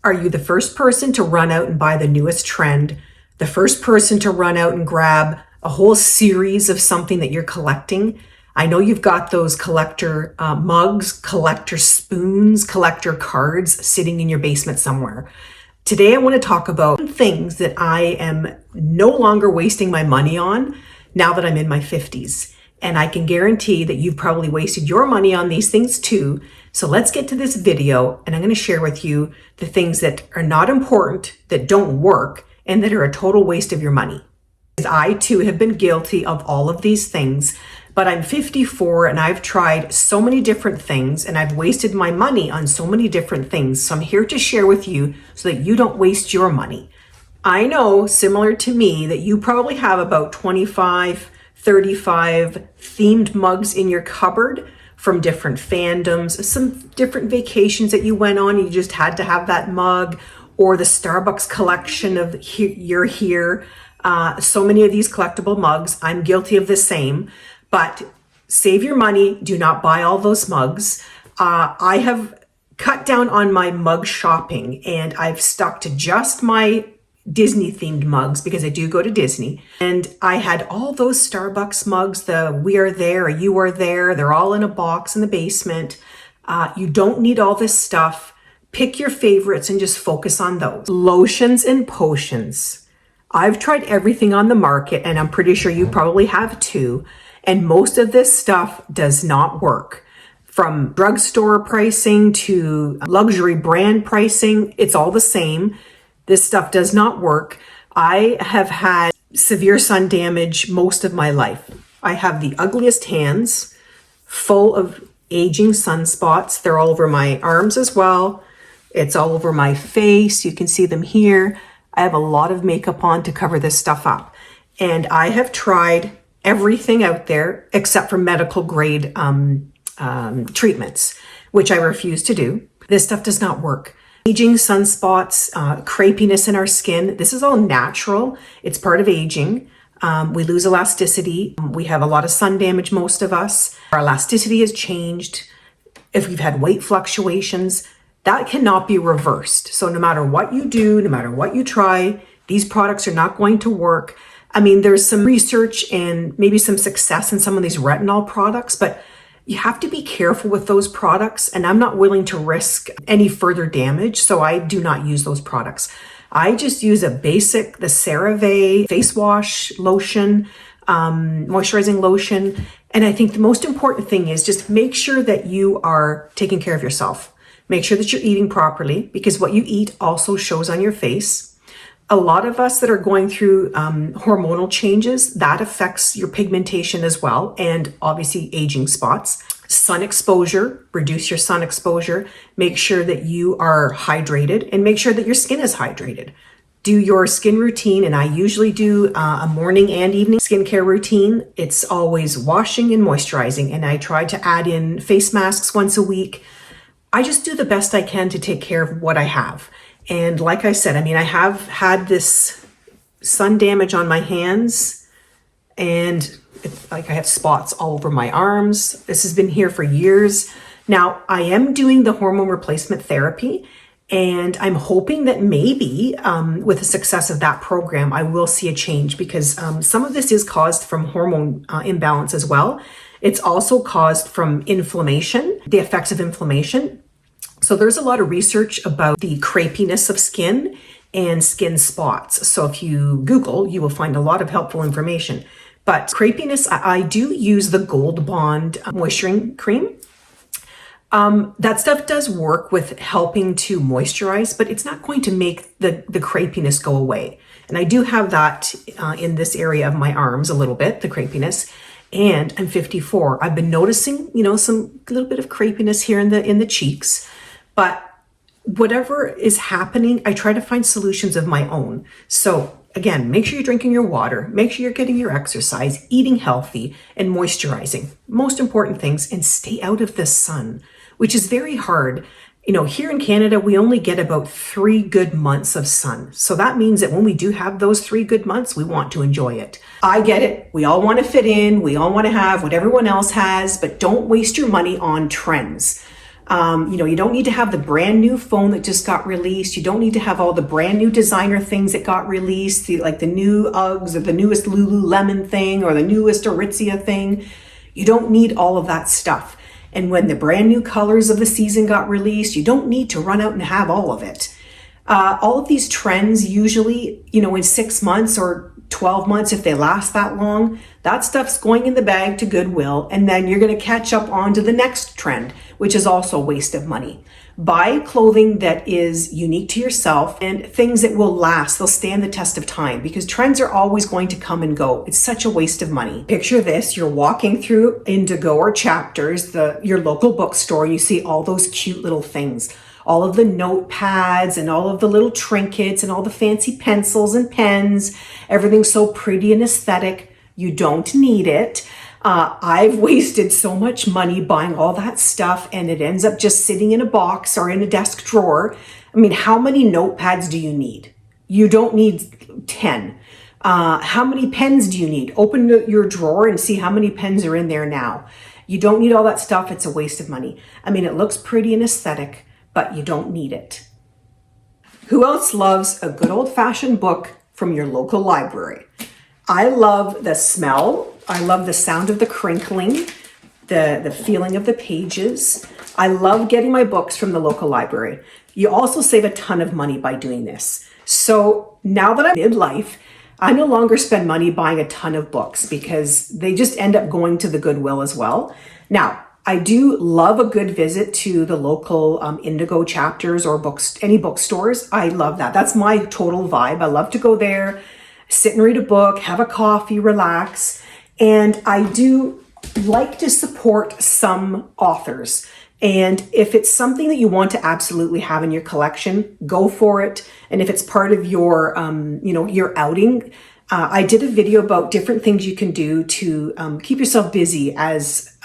Are you the first person to run out and buy the newest trend? The first person to run out and grab a whole series of something that you're collecting? I know you've got those collector mugs, collector spoons, collector cards sitting in your basement somewhere. Today I want to talk about things that I am no longer wasting my money on now that I'm in my 50s. And I can guarantee that you've probably wasted your money on these things too. So let's get to this video, and I'm going to share with you the things that are not important, that don't work, and that are a total waste of your money. I too have been guilty of all of these things, but I'm 54 and I've tried so many different things and I've wasted my money on so many different things. So I'm here to share with you so that you don't waste your money. I know, similar to me, that you probably have about 25, 35 themed mugs in your cupboard from different fandoms, some different vacations that you went on, you just had to have that mug, or the Starbucks collection of You're Here. So many of these collectible mugs. I'm guilty of the same, but save your money. Do not buy all those mugs. I have cut down on my mug shopping and I've stuck to just my Disney themed mugs because I do go to Disney. And I had all those Starbucks mugs, the We Are There, You Are There. They're all in a box in the basement. You don't need all this stuff. Pick your favorites and just focus on those. Lotions and potions. I've tried everything on the market, and I'm pretty sure you probably have too. And most of this stuff does not work. From drugstore pricing to luxury brand pricing, it's all the same. This stuff does not work. I have had severe sun damage most of my life. I have the ugliest hands, full of aging sunspots. They're all over my arms as well. It's all over my face. You can see them here. I have a lot of makeup on to cover this stuff up. And I have tried everything out there except for medical grade treatments, which I refuse to do. This stuff does not work. Aging sunspots, crepiness in our skin. This is all natural. It's part of aging. We lose elasticity. We have a lot of sun damage, most of us. Our elasticity has changed. If we've had weight fluctuations, that cannot be reversed. So no matter what you do, no matter what you try, these products are not going to work. I mean, there's some research and maybe some success in some of these retinol products, but you have to be careful with those products, and I'm not willing to risk any further damage, so I do not use those products. I just use a basic, the CeraVe face wash lotion, moisturizing lotion, and I think the most important thing is just make sure that you are taking care of yourself. Make sure that you're eating properly, because what you eat also shows on your face. A lot of us that are going through hormonal changes, that affects your pigmentation as well, and obviously aging spots. Sun exposure, reduce your sun exposure. Make sure that you are hydrated and make sure that your skin is hydrated. Do your skin routine, and I usually do a morning and evening skincare routine. It's always washing and moisturizing, and I try to add in face masks once a week. I just do the best I can to take care of what I have. And like I said, I mean, I have had this sun damage on my hands, and I have spots all over my arms. This has been here for years. Now, I am doing the hormone replacement therapy, and I'm hoping that maybe with the success of that program, I will see a change, because some of this is caused from hormone imbalance as well. It's also caused from inflammation, the effects of inflammation. So there's a lot of research about the crepiness of skin and skin spots. So if you Google, you will find a lot of helpful information. But crepiness, I do use the Gold Bond moisturizing cream. That stuff does work with helping to moisturize, but it's not going to make the crepiness go away. And I do have that in this area of my arms a little bit, the crepiness. And I'm 54. I've been noticing, some little bit of crepiness here in the cheeks. But whatever is happening, I try to find solutions of my own. So again, make sure you're drinking your water, make sure you're getting your exercise, eating healthy, and moisturizing. Most important things, and stay out of the sun, which is very hard. Here in Canada, we only get about 3 good months of sun. So that means that when we do have those 3 good months, we want to enjoy it. I get it. We all want to fit in. We all want to have what everyone else has, but don't waste your money on trends. You don't need to have the brand new phone that just got released. You don't need to have all the brand new designer things that got released, like the new Uggs or the newest Lululemon thing or the newest Aritzia thing. You don't need all of that stuff. And when the brand new colors of the season got released, you don't need to run out and have all of it. All of these trends usually, in 6 months or 12 months, if they last that long, that stuff's going in the bag to Goodwill, and then you're going to catch up onto the next trend, which is also a waste of money. Buy clothing that is unique to yourself and things that will last. They'll stand the test of time because trends are always going to come and go. It's such a waste of money. Picture this, you're walking through Indigo or Chapters, your local bookstore, and you see all those cute little things. All of the notepads and all of the little trinkets and all the fancy pencils and pens. Everything's so pretty and aesthetic. You don't need it. I've wasted so much money buying all that stuff, and it ends up just sitting in a box or in a desk drawer. I mean, how many notepads do you need? You don't need 10. How many pens do you need? Open your drawer and see how many pens are in there now. You don't need all that stuff. It's a waste of money. I mean, it looks pretty and aesthetic, but you don't need it. Who else loves a good old-fashioned book from your local library? I love the smell. I love the sound of the crinkling, the feeling of the pages. I love getting my books from the local library. You also save a ton of money by doing this. So now that I'm midlife, I no longer spend money buying a ton of books because they just end up going to the Goodwill as well. Now, I do love a good visit to the local Indigo Chapters or any bookstores. I love that. That's my total vibe. I love to go there, sit and read a book, have a coffee, relax. And I do like to support some authors. And if it's something that you want to absolutely have in your collection, go for it. And if it's part of your, your outing, I did a video about different things you can do to keep yourself busy as,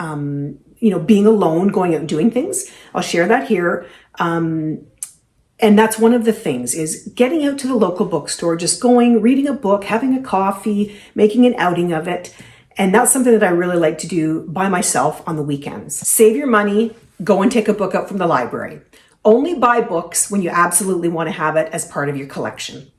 being alone, going out and doing things. I'll share that here. And that's one of the things is getting out to the local bookstore, just going, reading a book, having a coffee, making an outing of it. And that's something that I really like to do by myself on the weekends. Save your money, go and take a book out from the library. Only buy books when you absolutely want to have it as part of your collection.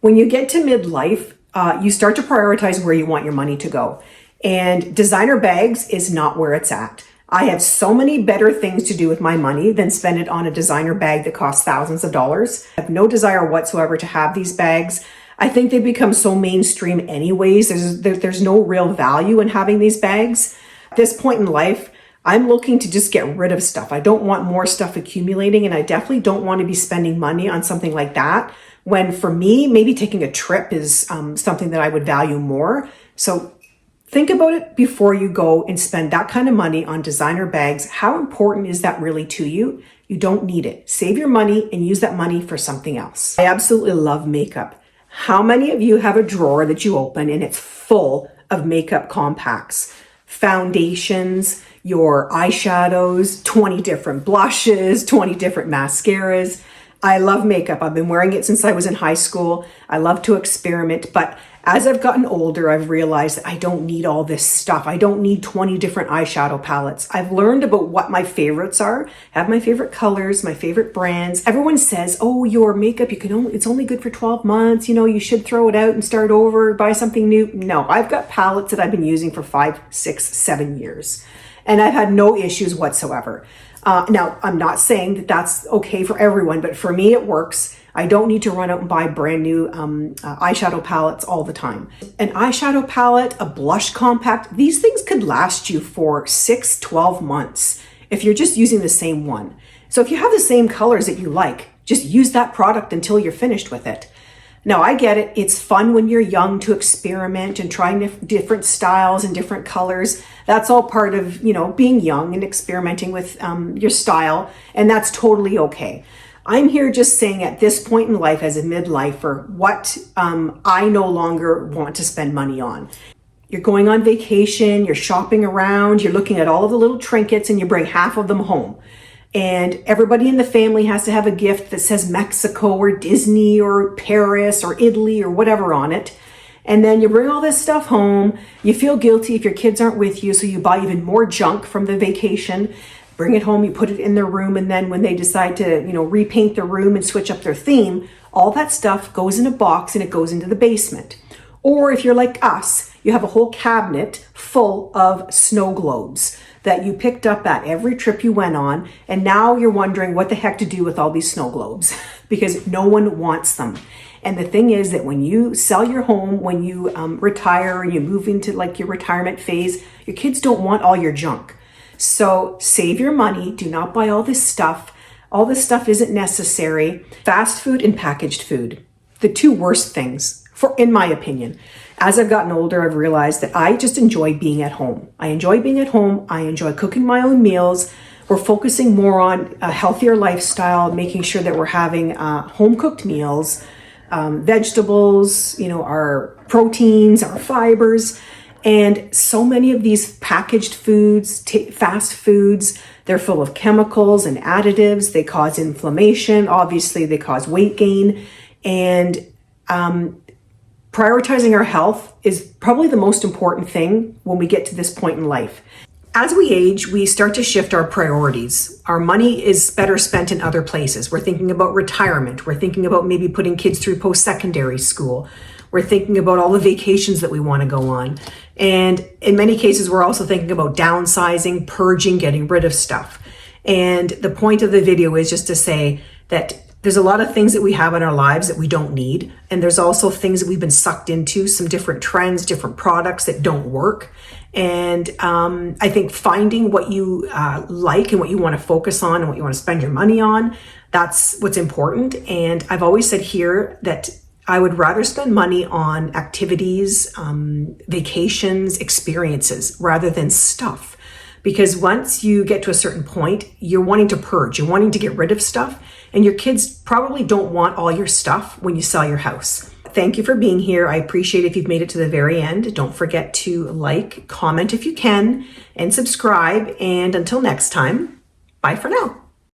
When you get to midlife, you start to prioritize where you want your money to go. And designer bags is not where it's at. I have so many better things to do with my money than spend it on a designer bag that costs thousands of dollars. I have no desire whatsoever to have these bags. I think they become so mainstream anyways. There's no real value in having these bags. At this point in life, I'm looking to just get rid of stuff. I don't want more stuff accumulating, and I definitely don't want to be spending money on something like that when for me, maybe taking a trip is something that I would value more. So think about it before you go and spend that kind of money on designer bags. How important is that really to you? You don't need it. Save your money and use that money for something else. I absolutely love makeup. How many of you have a drawer that you open and it's full of makeup compacts, foundations, your eyeshadows, 20 different blushes, 20 different mascaras? I love makeup. I've been wearing it since I was in high school. I love to experiment, but as I've gotten older, I've realized that I don't need all this stuff. I don't need 20 different eyeshadow palettes. I've learned about what my favorites are. I have my favorite colors, my favorite brands. Everyone says, oh, your makeup, it's only good for 12 months. You should throw it out and start over, buy something new. No, I've got palettes that I've been using for 5, 6, 7 years, and I've had no issues whatsoever. Now, I'm not saying that that's okay for everyone, but for me, it works. I don't need to run out and buy brand new eyeshadow palettes all the time. An eyeshadow palette, a blush compact, these things could last you for 6, 12 months if you're just using the same one. So if you have the same colors that you like, just use that product until you're finished with it. Now, I get it. It's fun when you're young to experiment and trying different styles and different colors. That's all part of, being young and experimenting with your style. And that's totally okay. I'm here just saying at this point in life as a midlifer, what I no longer want to spend money on. You're going on vacation, you're shopping around, you're looking at all of the little trinkets and you bring half of them home. And everybody in the family has to have a gift that says Mexico or Disney or Paris or Italy or whatever on it. And then you bring all this stuff home. You feel guilty if your kids aren't with you, so you buy even more junk from the vacation. bring it home, you put it in their room, and then when they decide to, repaint the room and switch up their theme, all that stuff goes in a box and it goes into the basement. Or if you're like us, you have a whole cabinet full of snow globes that you picked up at every trip you went on, and now you're wondering what the heck to do with all these snow globes because no one wants them. And the thing is that when you sell your home, when you retire and you move into like your retirement phase, your kids don't want all your junk. So save your money. Do not buy all this stuff. All this stuff isn't necessary. Fast food and packaged food, the two worst things, in my opinion. As I've gotten older, I've realized that I just enjoy being at home. I enjoy being at home. I enjoy cooking my own meals. We're focusing more on a healthier lifestyle, making sure that we're having home-cooked meals, vegetables, our proteins, our fibers. And so many of these packaged foods, fast foods, they're full of chemicals and additives. They cause inflammation. Obviously, they cause weight gain. And prioritizing our health is probably the most important thing when we get to this point in life. As we age, we start to shift our priorities. Our money is better spent in other places. We're thinking about retirement. We're thinking about maybe putting kids through post-secondary school. We're thinking about all the vacations that we want to go on. And in many cases, we're also thinking about downsizing, purging, getting rid of stuff. And the point of the video is just to say that there's a lot of things that we have in our lives that we don't need. And there's also things that we've been sucked into, some different trends, different products that don't work. And I think finding what you like and what you want to focus on and what you want to spend your money on, that's what's important. And I've always said here that I would rather spend money on activities, vacations, experiences, rather than stuff. Because once you get to a certain point, you're wanting to purge, you're wanting to get rid of stuff, and your kids probably don't want all your stuff when you sell your house. Thank you for being here. I appreciate if you've made it to the very end. Don't forget to like, comment if you can, and subscribe. And until next time, bye for now.